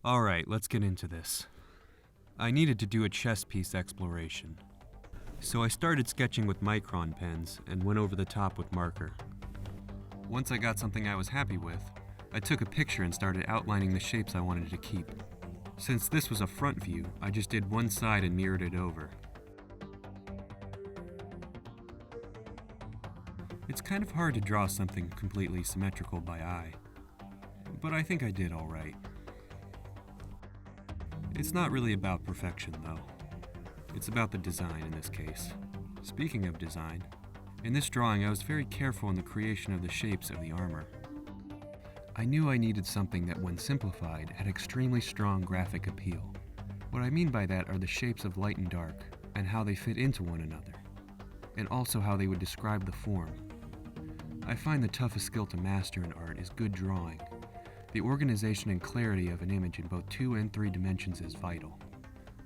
Alright, let's get into this. I needed to do a chess piece exploration. So I started sketching with micron pens and went over the top with marker. Once I got something I was happy with, I took a picture and started outlining the shapes I wanted to keep. Since this was a front view, I just did one side and mirrored it over. It's kind of hard to draw something completely symmetrical by eye, but I think I did alright. It's not really about perfection though. It's about the design in this case. Speaking of design, in this drawing I was very careful in the creation of the shapes of the armor. I knew I needed something that when simplified had extremely strong graphic appeal. What I mean by that are the shapes of light and dark, and how they fit into one another, and also how they would describe the form. I find the toughest skill to master in art is good drawing. The organization and clarity of an image in both 2 and 3 dimensions is vital.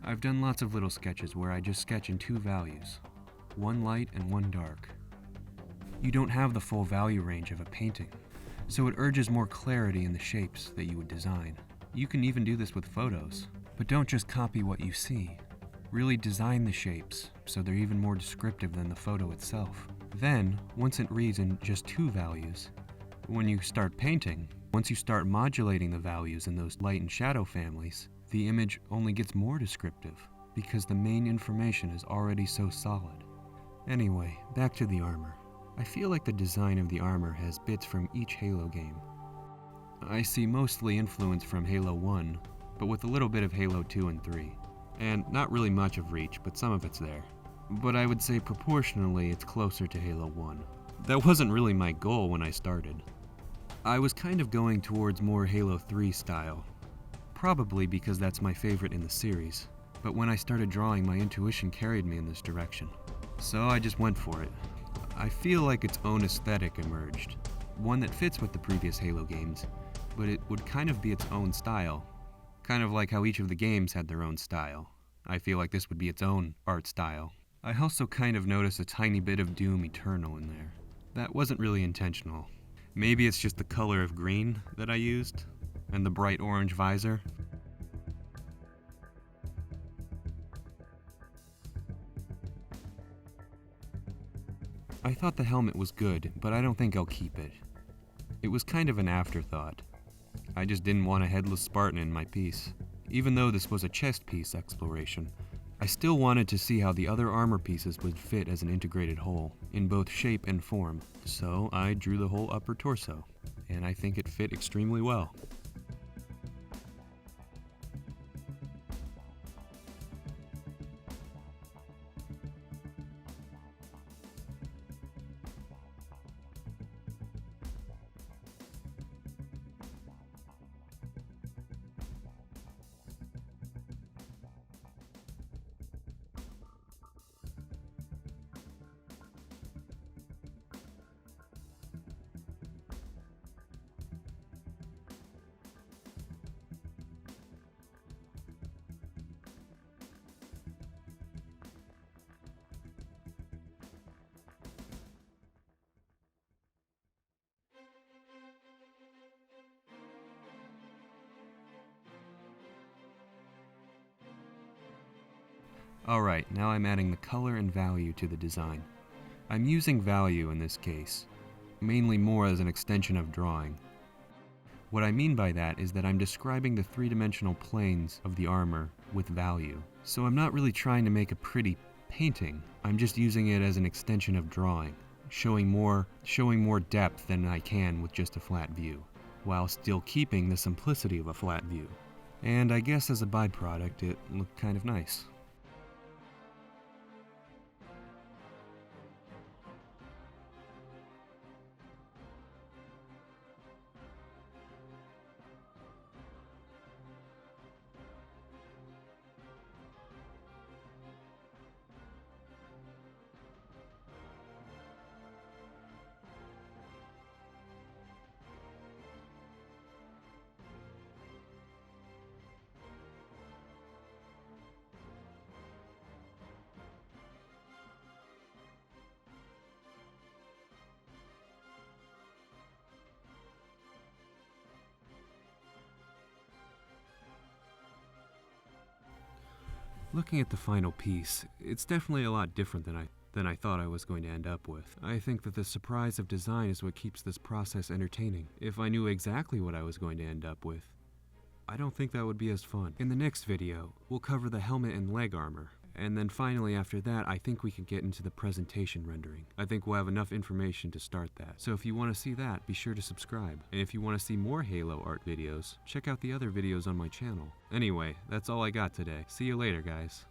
I've done lots of little sketches where I just sketch in 2 values, one light and one dark. You don't have the full value range of a painting, so it urges more clarity in the shapes that you would design. You can even do this with photos, but don't just copy what you see. Really design the shapes so they're even more descriptive than the photo itself. Then, once it reads in just 2 values, when you start painting, once you start modulating the values in those light and shadow families, the image only gets more descriptive because the main information is already so solid. Anyway, back to the armor. I feel like the design of the armor has bits from each Halo game. I see mostly influence from Halo 1, but with a little bit of Halo 2 and 3. And not really much of Reach, but some of it's there. But I would say proportionally it's closer to Halo 1. That wasn't really my goal when I started. I was kind of going towards more Halo 3 style, probably because that's my favorite in the series, but when I started drawing my intuition carried me in this direction. So I just went for it. I feel like its own aesthetic emerged, one that fits with the previous Halo games, but it would kind of be its own style, kind of like how each of the games had their own style. I feel like this would be its own art style. I also kind of noticed a tiny bit of Doom Eternal in there. That wasn't really intentional. Maybe it's just the color of green that I used, and the bright orange visor. I thought the helmet was good, but I don't think I'll keep it. It was kind of an afterthought. I just didn't want a headless Spartan in my piece. Even though this was a chest piece exploration, I still wanted to see how the other armor pieces would fit as an integrated whole, in both shape and form. So I drew the whole upper torso, and I think it fit extremely well. Alright, now I'm adding the color and value to the design. I'm using value in this case, mainly more as an extension of drawing. What I mean by that is that I'm describing the 3-dimensional planes of the armor with value. So I'm not really trying to make a pretty painting, I'm just using it as an extension of drawing, showing more depth than I can with just a flat view, while still keeping the simplicity of a flat view. And I guess as a byproduct, it looked kind of nice. Looking at the final piece, it's definitely a lot different than I thought I was going to end up with. I think that the surprise of design is what keeps this process entertaining. If I knew exactly what I was going to end up with, I don't think that would be as fun. In the next video, we'll cover the helmet and leg armor. And then finally after that, I think we can get into the presentation rendering. I think we'll have enough information to start that. So if you want to see that, be sure to subscribe. And if you want to see more Halo art videos, check out the other videos on my channel. Anyway, that's all I got today. See you later, guys.